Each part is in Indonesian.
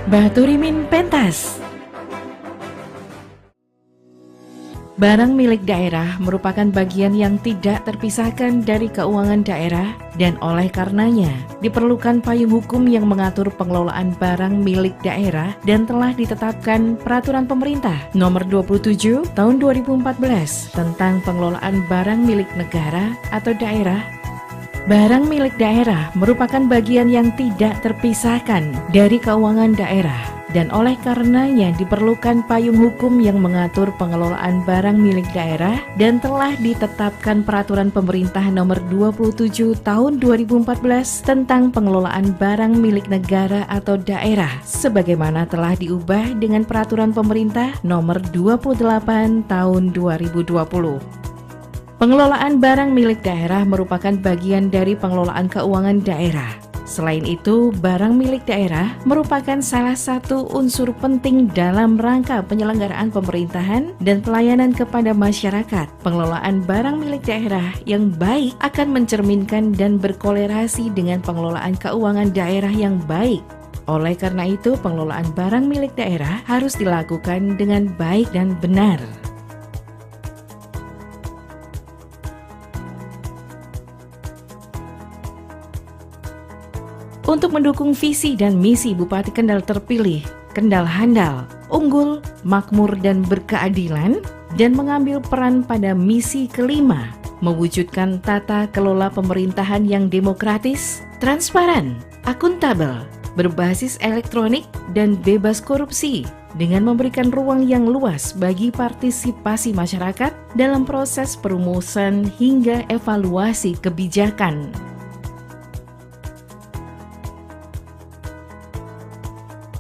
Batu Rimin pentas. Barang milik daerah merupakan bagian yang tidak terpisahkan dari keuangan daerah dan oleh karenanya diperlukan payung hukum yang mengatur pengelolaan barang milik daerah dan telah ditetapkan Peraturan Pemerintah Nomor 27 Tahun 2014 tentang pengelolaan barang milik negara atau daerah. Barang milik daerah merupakan bagian yang tidak terpisahkan dari keuangan daerah dan oleh karenanya diperlukan payung hukum yang mengatur pengelolaan barang milik daerah dan telah ditetapkan Peraturan Pemerintah Nomor 27 Tahun 2014 tentang pengelolaan barang milik negara atau daerah sebagaimana telah diubah dengan Peraturan Pemerintah Nomor 28 Tahun 2020. Pengelolaan barang milik daerah merupakan bagian dari pengelolaan keuangan daerah. Selain itu, barang milik daerah merupakan salah satu unsur penting dalam rangka penyelenggaraan pemerintahan dan pelayanan kepada masyarakat. Pengelolaan barang milik daerah yang baik akan mencerminkan dan berkolerasi dengan pengelolaan keuangan daerah yang baik. Oleh karena itu, pengelolaan barang milik daerah harus dilakukan dengan baik dan benar. Untuk mendukung visi dan misi Bupati Kendal terpilih, Kendal handal, unggul, makmur, dan berkeadilan, dan mengambil peran pada misi kelima, mewujudkan tata kelola pemerintahan yang demokratis, transparan, akuntabel, berbasis elektronik, dan bebas korupsi, dengan memberikan ruang yang luas bagi partisipasi masyarakat dalam proses perumusan hingga evaluasi kebijakan.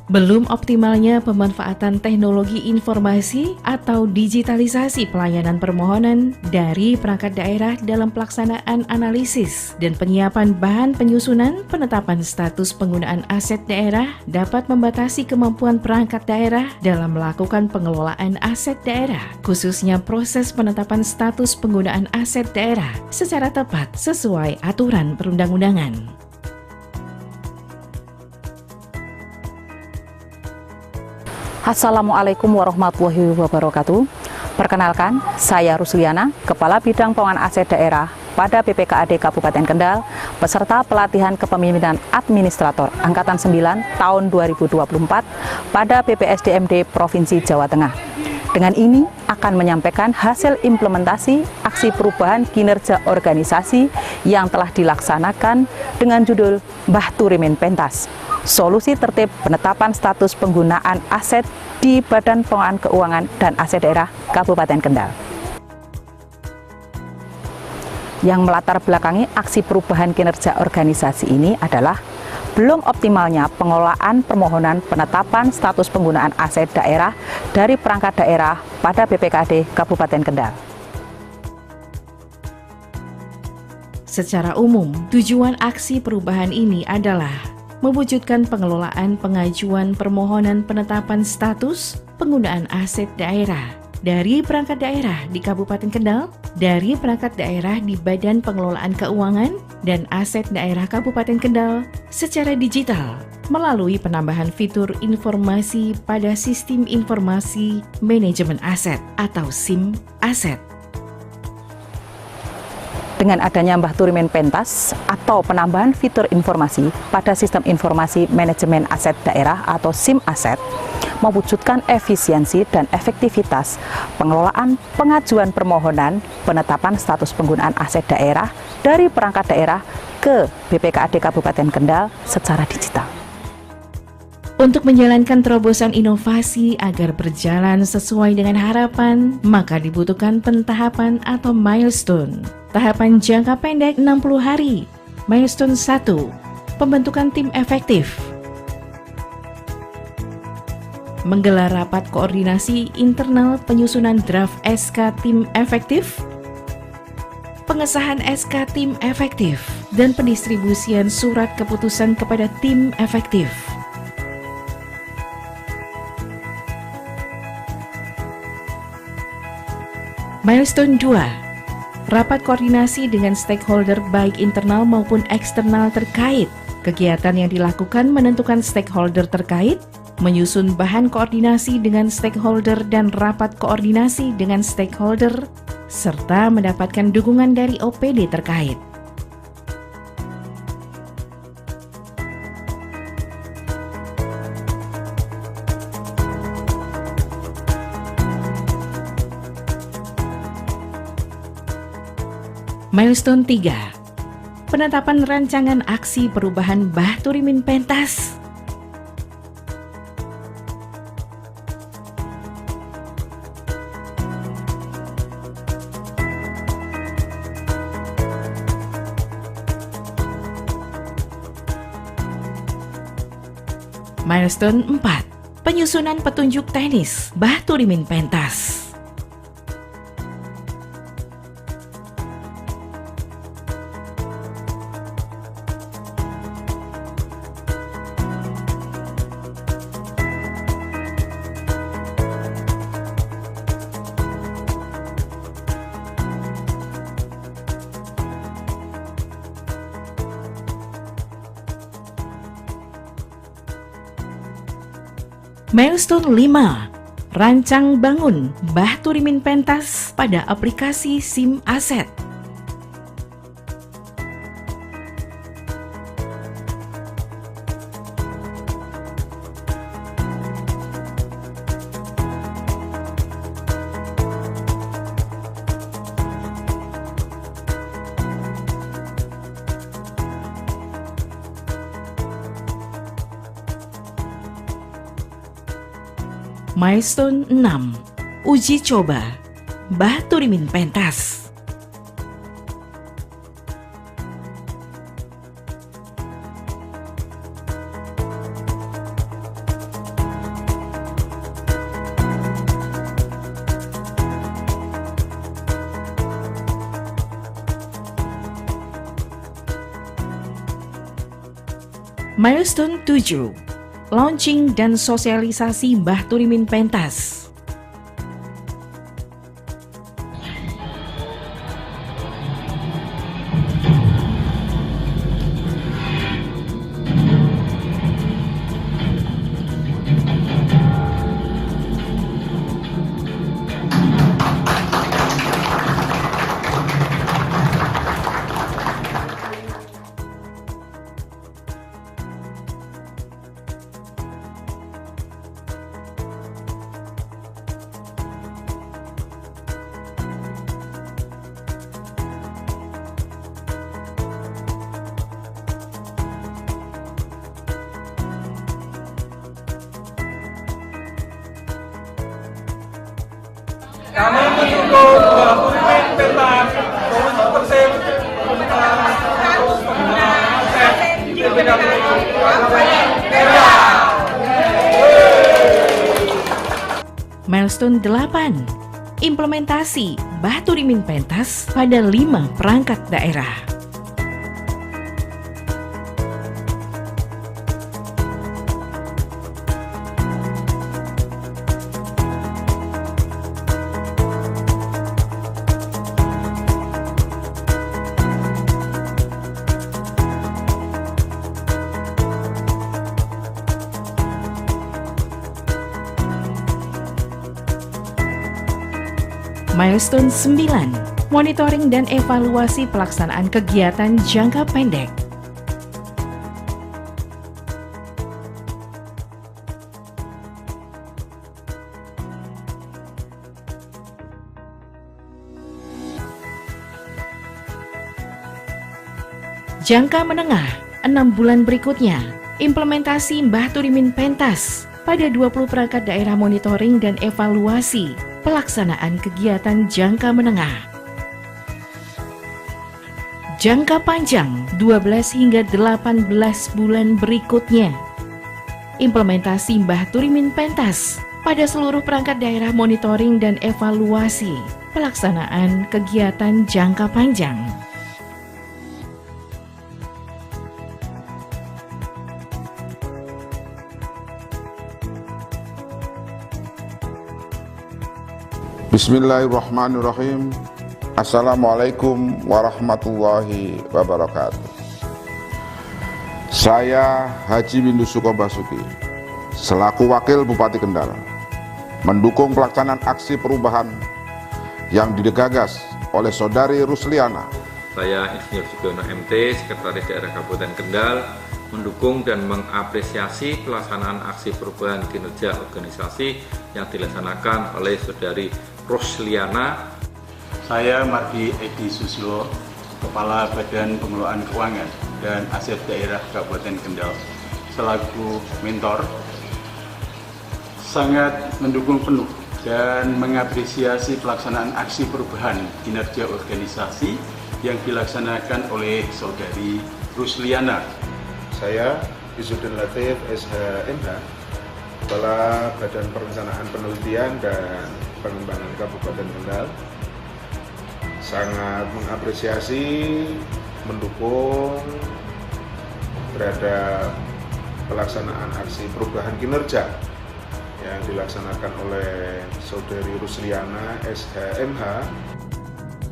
Belum optimalnya pemanfaatan teknologi informasi atau digitalisasi pelayanan permohonan dari perangkat daerah dalam pelaksanaan analisis dan penyiapan bahan penyusunan penetapan status penggunaan aset daerah dapat membatasi kemampuan perangkat daerah dalam melakukan pengelolaan aset daerah, khususnya proses penetapan status penggunaan aset daerah secara tepat sesuai aturan perundang-undangan. Assalamualaikum warahmatullahi wabarakatuh. Perkenalkan, saya Rusliana, Kepala Bidang Pengelolaan Aset Daerah pada BPKAD Kabupaten Kendal, peserta pelatihan kepemimpinan administrator Angkatan 9 tahun 2024 pada BPSDMD Provinsi Jawa Tengah. Dengan ini akan menyampaikan hasil implementasi aksi perubahan kinerja organisasi yang telah dilaksanakan dengan judul Batu Rimin Pentas. Solusi tertib penetapan status penggunaan aset di Badan Pengelolaan Keuangan dan Aset Daerah Kabupaten Kendal. Yang melatar belakangi aksi perubahan kinerja organisasi ini adalah belum optimalnya pengelolaan permohonan penetapan status penggunaan aset daerah dari perangkat daerah pada BPKAD Kabupaten Kendal. Secara umum, tujuan aksi perubahan ini adalah mewujudkan pengelolaan pengajuan permohonan penetapan status penggunaan aset daerah dari perangkat daerah di Kabupaten Kendal, dari perangkat daerah di Badan Pengelolaan Keuangan dan Aset Daerah Kabupaten Kendal secara digital melalui penambahan fitur informasi pada Sistem Informasi Manajemen Aset atau SIM Aset. Dengan adanya Batu Rimin Pentas atau penambahan fitur informasi pada Sistem Informasi Manajemen Aset Daerah atau SIM Aset, mewujudkan efisiensi dan efektivitas pengelolaan pengajuan permohonan penetapan status penggunaan aset daerah dari perangkat daerah ke BPKAD Kabupaten Kendal secara digital. Untuk menjalankan terobosan inovasi agar berjalan sesuai dengan harapan, maka dibutuhkan pentahapan atau milestone. Tahapan jangka pendek 60 hari. Milestone 1. Pembentukan tim efektif. Menggelar rapat koordinasi internal penyusunan draft SK tim efektif, pengesahan SK tim efektif, dan pendistribusian surat keputusan kepada tim efektif. Milestone 2. Rapat koordinasi dengan stakeholder baik internal maupun eksternal terkait. Kegiatan yang dilakukan menentukan stakeholder terkait, menyusun bahan koordinasi dengan stakeholder dan rapat koordinasi dengan stakeholder, serta mendapatkan dukungan dari OPD terkait. Milestone 3. Penetapan rancangan aksi perubahan Mbah Turimin pentas. Milestone 4. Penyusunan petunjuk teknis Mbah Turimin pentas. Milestone 5. Rancang bangun Mbah Turimin pentas pada aplikasi SIM Aset. Milestone 6. Uji coba Mbah Turimin pentas. Milestone 7. Launching dan sosialisasi Mbah Turimin pentas. Kami mendukung Mbah Turimin pentas 100% Milestone 8. Implementasi Mbah Turimin pentas pada 5 perangkat daerah. Milestone 9. Monitoring dan evaluasi pelaksanaan kegiatan jangka pendek. Jangka menengah 6 bulan berikutnya, implementasi Mbah Turimin pentas pada 20 perangkat daerah monitoring dan evaluasi pelaksanaan kegiatan jangka menengah. Jangka panjang 12 hingga 18 bulan berikutnya, implementasi Mbah Turimin pentas pada seluruh perangkat daerah monitoring dan evaluasi pelaksanaan kegiatan jangka panjang. Bismillahirrahmanirrahim. Assalamualaikum warahmatullahi wabarakatuh. Saya Haji Windu Sukobasuki, selaku Wakil Bupati Kendal mendukung pelaksanaan aksi perubahan yang digagas oleh Saudari Rusliana. Saya Insinyur Sugiono MT, Sekretaris Daerah Kabupaten Kendal, mendukung dan mengapresiasi pelaksanaan aksi perubahan kinerja organisasi yang dilaksanakan oleh Saudari Rusliana. Saya Mardi Edi Susilo, Kepala Badan Pengelolaan Keuangan dan Aset Daerah Kabupaten Kendal, selaku mentor, sangat mendukung penuh dan mengapresiasi pelaksanaan aksi perubahan kinerja organisasi yang dilaksanakan oleh Saudari Rusliana. Saya Isudin Latif SHMH, Kepala Badan Perencanaan Penelitian dan Pengembangan Kabupaten Kendal, sangat mengapresiasi, mendukung terhadap pelaksanaan aksi perubahan kinerja yang dilaksanakan oleh Saudari Rusliana SHMH.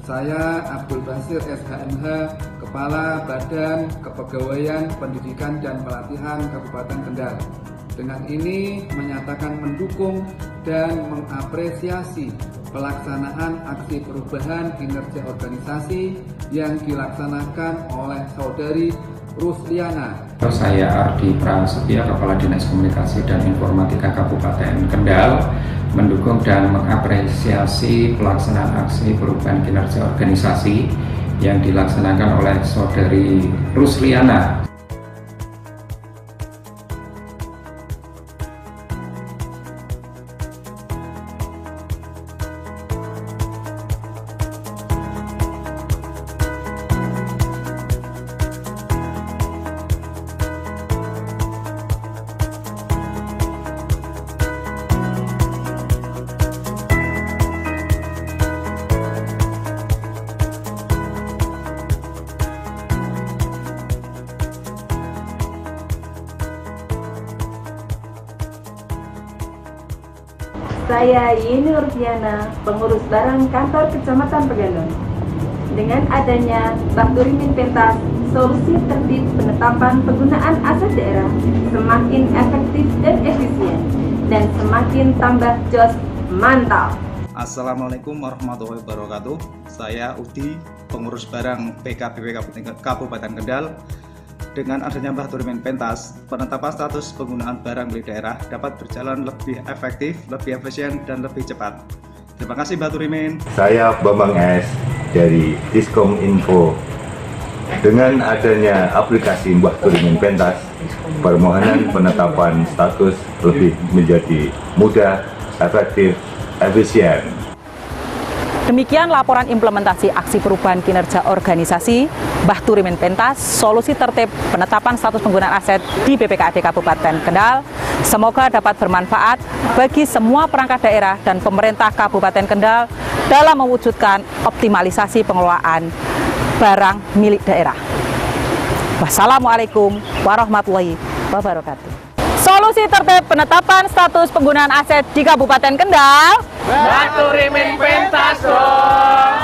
Saya Abdul Basir SHMH, Kepala Badan Kepegawaian Pendidikan dan Pelatihan Kabupaten Kendal. Dengan ini menyatakan mendukung dan mengapresiasi pelaksanaan aksi perubahan kinerja organisasi yang dilaksanakan oleh Saudari Rusliana. Saya Ardi Prasetya, Kepala Dinas Komunikasi dan Informatika Kabupaten Kendal, mendukung dan mengapresiasi pelaksanaan aksi perubahan kinerja organisasi yang dilaksanakan oleh Saudari Rusliana. Saya Yeni Nurdiana, pengurus barang kantor Kecamatan Pegandon. Dengan adanya Bahturimin Pentas, solusi tertib penetapan penggunaan aset daerah semakin efektif dan efisien, dan semakin tambah jos mantap. Assalamualaikum warahmatullahi wabarakatuh. Saya Udi, pengurus barang PKBP Kabupaten Kendal. Dengan adanya Bahturimin Pentas, penetapan status penggunaan barang milik daerah dapat berjalan lebih efektif, lebih efisien, dan lebih cepat. Terima kasih Bahturimin. Saya Bambang S dari Diskom Info. Dengan adanya aplikasi Bahturimin Pentas, permohonan penetapan status lebih menjadi mudah, efektif, efisien. Demikian laporan implementasi aksi perubahan kinerja organisasi Bahturimin Pentas, solusi tertib penetapan status penggunaan aset di BPKAD Kabupaten Kendal. Semoga dapat bermanfaat bagi semua perangkat daerah dan pemerintah Kabupaten Kendal dalam mewujudkan optimalisasi pengelolaan barang milik daerah. Wassalamualaikum warahmatullahi wabarakatuh. Solusi tertib penetapan status penggunaan aset di Kabupaten Kendal. Bahturimin Pentas dong.